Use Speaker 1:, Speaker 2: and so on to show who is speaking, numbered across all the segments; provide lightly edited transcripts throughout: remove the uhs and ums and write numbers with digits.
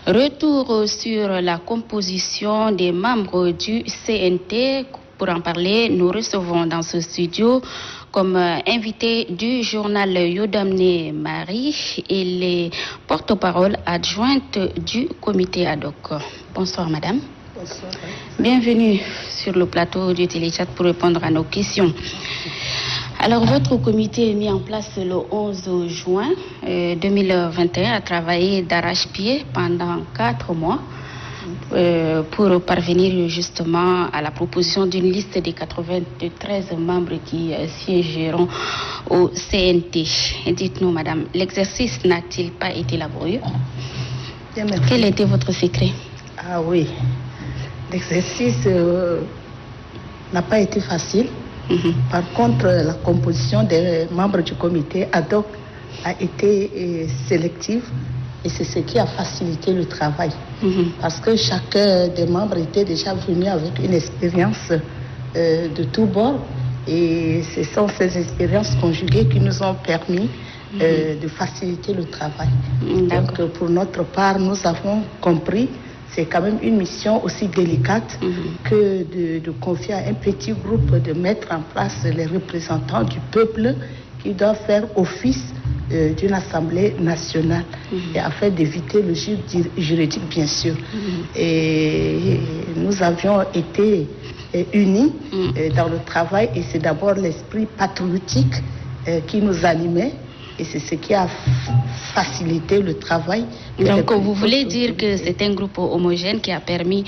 Speaker 1: Retour sur la composition des membres du CNT. Pour en parler, nous recevons dans ce studio comme invité du journal Yodamné Marie et les porte-parole adjointes du comité ad hoc. Bonsoir madame.
Speaker 2: Bonsoir.
Speaker 1: Bienvenue sur le plateau du Téléchat pour répondre à nos questions. Alors, votre comité est mis en place le 11 juin 2021, a travaillé d'arrache-pied pendant 4 mois pour parvenir justement à la proposition d'une liste des 93 membres qui siégeront au CNT. Dites-nous, madame, l'exercice n'a-t-il pas été laborieux? Quel était votre secret?
Speaker 2: Ah oui, l'exercice n'a pas été facile. Par contre, la composition des membres du comité ad hoc a été sélective et c'est ce qui a facilité le travail. Parce que chacun des membres était déjà venu avec une expérience de tous bords et ce sont ces expériences conjuguées qui nous ont permis de faciliter le travail. Donc pour notre part, nous avons compris c'est quand même une mission aussi délicate que de confier à un petit groupe de mettre en place les représentants du peuple qui doivent faire office d'une assemblée nationale et afin d'éviter le juridique bien sûr. Et nous avions été unis dans le travail et c'est d'abord l'esprit patriotique qui nous animait. Et c'est ce qui a facilité le travail.
Speaker 1: Donc, vous voulez dire que c'est un groupe homogène qui a permis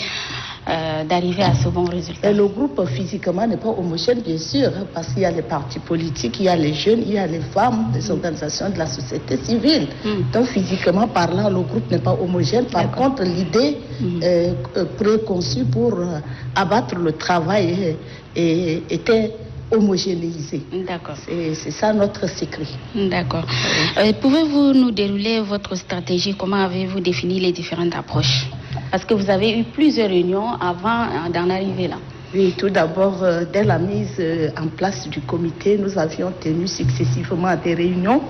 Speaker 1: d'arriver à ce bon résultat?
Speaker 2: Et le groupe physiquement n'est pas homogène, bien sûr, parce qu'il y a les partis politiques, il y a les jeunes, il y a les femmes, les organisations de la société civile. Donc, physiquement parlant, le groupe n'est pas homogène. Par contre, l'idée préconçue pour abattre le travail était homogénéisé.
Speaker 1: D'accord.
Speaker 2: C'est ça notre secret.
Speaker 1: D'accord. Pouvez-vous nous dérouler votre stratégie? Comment avez-vous défini les différentes approches? Parce que vous avez eu plusieurs réunions avant d'en arriver là.
Speaker 2: Oui, tout d'abord, dès la mise en place du comité, nous avions tenu successivement des réunions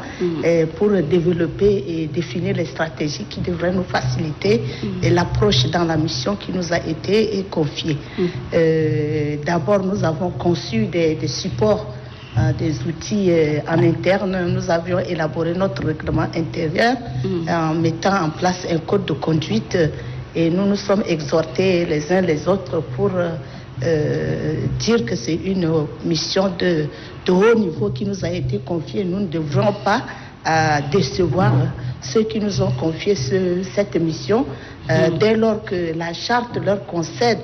Speaker 2: pour développer et définir les stratégies qui devraient nous faciliter l'approche dans la mission qui nous a été confiée. D'abord, nous avons conçu des supports, des outils en interne. Nous avions élaboré notre règlement intérieur en mettant en place un code de conduite et nous nous sommes exhortés les uns les autres pour dire que c'est une mission de haut niveau qui nous a été confiée. Nous ne devrons pas décevoir ceux qui nous ont confié cette mission dès lors que la charte leur concède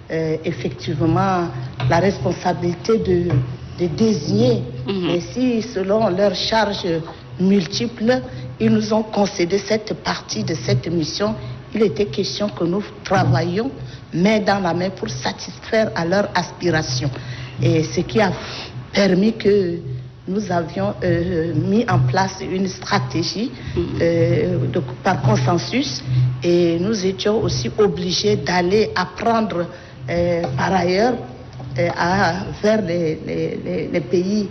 Speaker 2: effectivement la responsabilité de désigner. Et si selon leurs charges multiples, ils nous ont concédé cette partie de cette mission, il était question que nous travaillions main dans la main pour satisfaire à leurs aspirations. Et ce qui a permis que nous avions mis en place une stratégie par consensus et nous étions aussi obligés d'aller apprendre par ailleurs vers les pays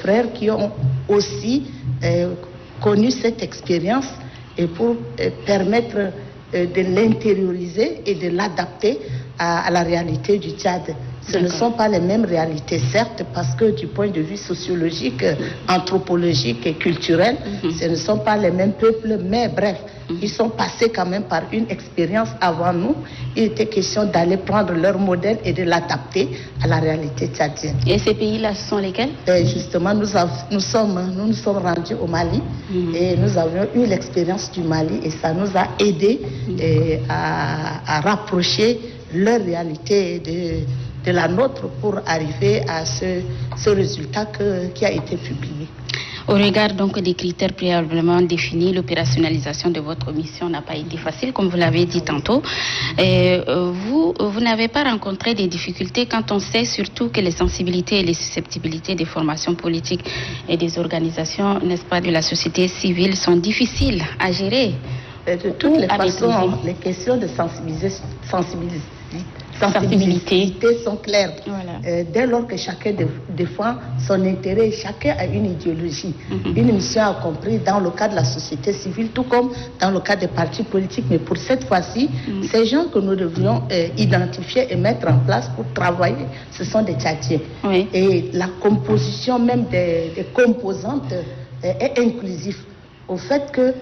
Speaker 2: frères qui ont aussi connu cette expérience et pour permettre de l'intérioriser et de l'adapter à la réalité du Tchad. Ce ne sont pas les mêmes réalités, certes, parce que du point de vue sociologique, anthropologique et culturel, ce ne sont pas les mêmes peuples, mais bref, ils sont passés quand même par une expérience avant nous. Il était question d'aller prendre leur modèle et de l'adapter à la réalité tchadienne.
Speaker 1: Et ces pays-là, ce sont lesquels?
Speaker 2: Justement, nous nous sommes rendus au Mali et nous avions eu l'expérience du Mali et ça nous a aidés à rapprocher leur réalité de la nôtre pour arriver à ce résultat qui a été publié.
Speaker 1: Au regard donc des critères préalablement définis, l'opérationnalisation de votre mission n'a pas été facile, comme vous l'avez dit tantôt. Vous n'avez pas rencontré des difficultés quand on sait surtout que les sensibilités et les susceptibilités des formations politiques et des organisations, n'est-ce pas, de la société civile sont difficiles à gérer?
Speaker 2: De toutes les façons, les questions de sensibilités sont claires.
Speaker 1: Voilà.
Speaker 2: Dès lors que chacun défend son intérêt, chacun a une idéologie, une mission accomplie dans le cas de la société civile, tout comme dans le cas des partis politiques. Mais pour cette fois-ci, ces gens que nous devrions identifier et mettre en place pour travailler, ce sont des Tchadiens.
Speaker 1: Oui.
Speaker 2: Et la composition même des composantes est inclusive. Au fait que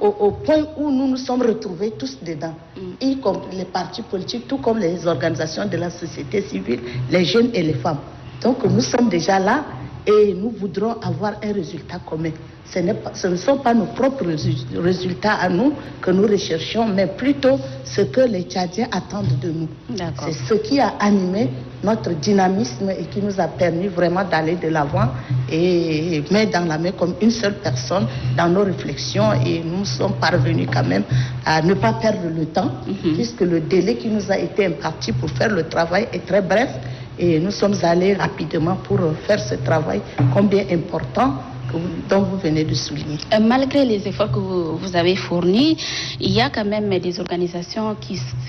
Speaker 2: au point où nous nous sommes retrouvés tous dedans, y compris les partis politiques, tout comme les organisations de la société civile, les jeunes et les femmes. Donc nous sommes déjà là et nous voudrons avoir un résultat commun. Ce ne sont pas nos propres résultats à nous que nous recherchons, mais plutôt ce que les Tchadiens attendent de nous. C'est ce qui a animé notre dynamisme et qui nous a permis vraiment d'aller de l'avant et mettre dans la main comme une seule personne dans nos réflexions. Et nous sommes parvenus quand même à ne pas perdre le temps, puisque le délai qui nous a été imparti pour faire le travail est très bref. Et nous sommes allés rapidement pour faire ce travail combien important dont vous venez de souligner.
Speaker 1: Malgré les efforts que vous avez fournis, il y a quand même des organisations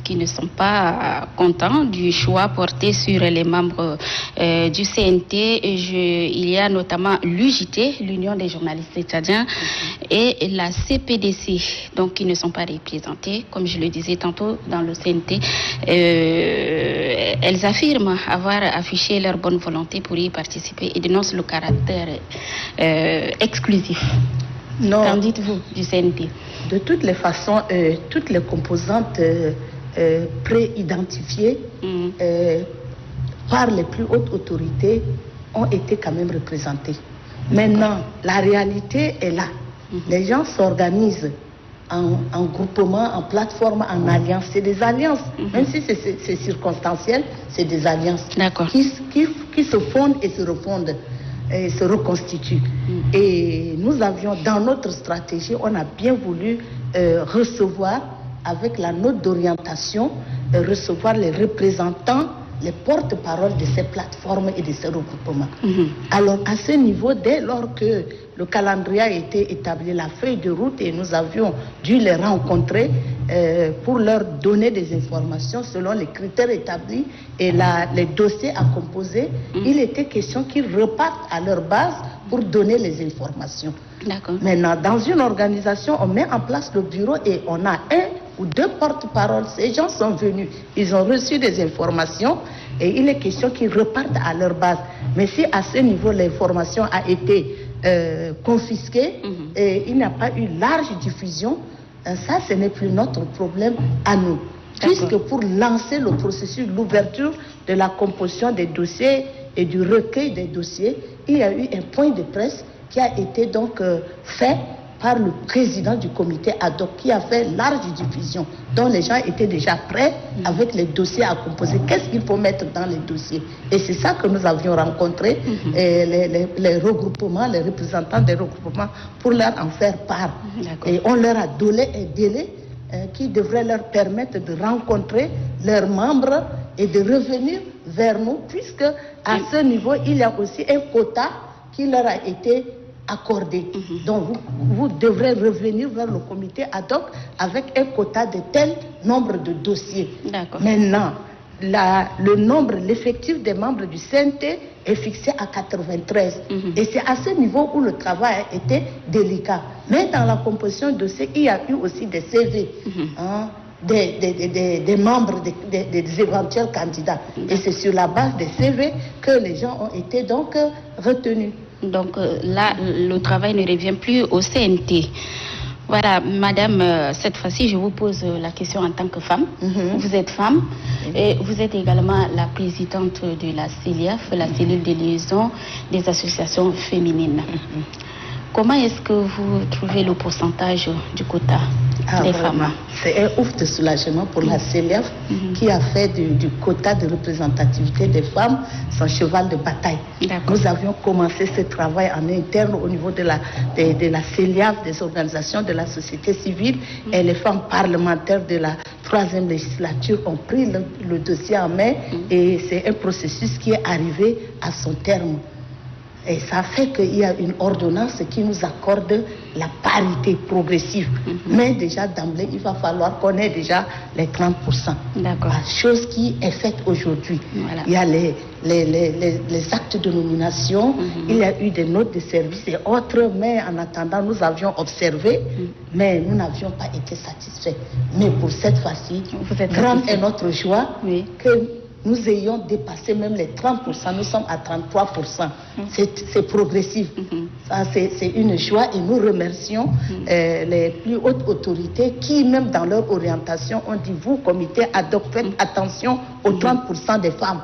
Speaker 1: qui ne sont pas contents du choix porté sur les membres du CNT. Il y a notamment l'UJT, l'Union des journalistes tchadiens, et la CPDC, donc qui ne sont pas représentés, comme je le disais tantôt dans le CNT. Elles affirment avoir affiché leur bonne volonté pour y participer et dénoncent le caractère exclusif.
Speaker 2: Non.
Speaker 1: Qu'en dites-vous du CNT?
Speaker 2: De toutes les façons, toutes les composantes pré-identifiées par les plus hautes autorités ont été quand même représentées. Maintenant, la réalité est là. Les gens s'organisent en groupement, en plateforme, en alliance. C'est des alliances. Même si c'est circonstanciel, c'est des alliances qui se fondent et se refondent. Et se reconstitue. Et nous avions, dans notre stratégie, on a bien voulu recevoir, avec la note d'orientation, recevoir les représentants, les porte-paroles de ces plateformes et de ces regroupements. Alors, à ce niveau, dès lors que le calendrier a été établi, la feuille de route, et nous avions dû les rencontrer pour leur donner des informations selon les critères établis et les dossiers à composer, il était question qu'ils repartent à leur base pour donner les informations. Maintenant, dans une organisation, on met en place le bureau et on a un ou deux porte-paroles. Ces gens sont venus, ils ont reçu des informations et il est question qu'ils repartent à leur base. Mais si à ce niveau l'information a été confisquée et il n'y a pas eu large diffusion, ça ce n'est plus notre problème à nous. Puisque pour lancer le processus, l'ouverture de la composition des dossiers et du recueil des dossiers, il y a eu un point de presse qui a été donc fait par le président du comité ad hoc qui a fait large diffusion, dont les gens étaient déjà prêts avec les dossiers à composer. Qu'est-ce qu'il faut mettre dans les dossiers? Et c'est ça que nous avions rencontré, les regroupements, les représentants des regroupements, pour leur en faire part. Et on leur a donné un délai qui devrait leur permettre de rencontrer leurs membres et de revenir vers nous, puisque à ce niveau, il y a aussi un quota qui leur a été accordé. Donc vous devrez revenir vers le comité ad hoc avec un quota de tel nombre de dossiers. Maintenant, le nombre, l'effectif des membres du CNT est fixé à 93. Et c'est à ce niveau où le travail a été délicat. Mais dans la composition de dossier, il y a eu aussi des CV. Des membres, des éventuels candidats. Et c'est sur la base des CV que les gens ont été donc retenus.
Speaker 1: Donc là, le travail ne revient plus au CNT. Voilà, madame, cette fois-ci, je vous pose la question en tant que femme. Vous êtes femme et vous êtes également la présidente de la CELIAF, la cellule de liaison des associations féminines. Comment est-ce que vous trouvez le pourcentage du quota des femmes?
Speaker 2: C'est un ouf de soulagement pour la CELIAF qui a fait du quota de représentativité des femmes son cheval de bataille. Nous avions commencé ce travail en interne au niveau de la CELIAF, des organisations de la société civile, et les femmes parlementaires de la 3e législature ont pris le dossier en main et c'est un processus qui est arrivé à son terme. Et ça fait qu'il y a une ordonnance qui nous accorde la parité progressive. Mais déjà d'emblée, il va falloir qu'on ait déjà les 30%.
Speaker 1: D'accord.
Speaker 2: La chose qui est faite aujourd'hui. Voilà. Il y a les actes de nomination, il y a eu des notes de service et autres, mais en attendant, nous avions observé, mais nous n'avions pas été satisfaits. Mais pour cette fois-ci, grande est notre joie que nous ayons dépassé même les 30%, nous sommes à 33%. C'est progressif. Ça, c'est une joie et nous remercions les plus hautes autorités qui, même dans leur orientation, ont dit, vous, comité, faites attention aux 30% des femmes.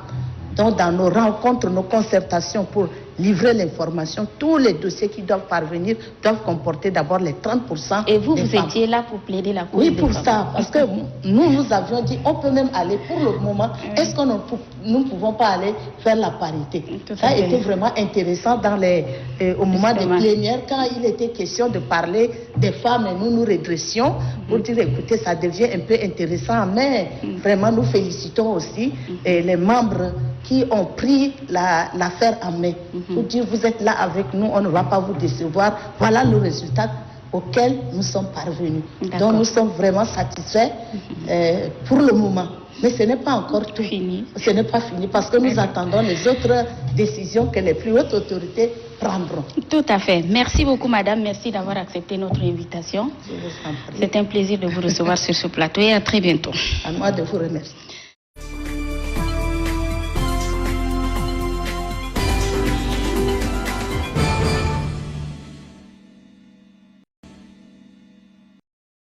Speaker 2: Donc, dans nos rencontres, nos concertations pour livrer l'information, tous les dossiers qui doivent parvenir doivent comporter d'abord les 30%.
Speaker 1: Et vous, vous étiez là pour plaider la cause des femmes.
Speaker 2: Oui, pour ça, parce que nous avions dit, on peut même aller, pour le moment, est-ce que nous ne pouvons pas aller faire la parité? Ça a été vraiment intéressant au moment des plénières, quand il était question de parler des femmes et nous redressions, pour dire, écoutez, ça devient un peu intéressant, mais vraiment, nous félicitons aussi les membres qui ont pris l'affaire en main. Pour dire, vous êtes là avec nous, on ne va pas vous décevoir. Voilà le résultat auquel nous sommes parvenus. Donc nous sommes vraiment satisfaits pour le moment. Mais ce n'est pas encore tout. Ce n'est pas fini parce que nous attendons les autres décisions que les plus hautes autorités prendront.
Speaker 1: Tout à fait. Merci beaucoup, madame. Merci d'avoir accepté notre invitation. C'est un plaisir de vous recevoir sur ce plateau et à très bientôt.
Speaker 2: À moi de vous remercier.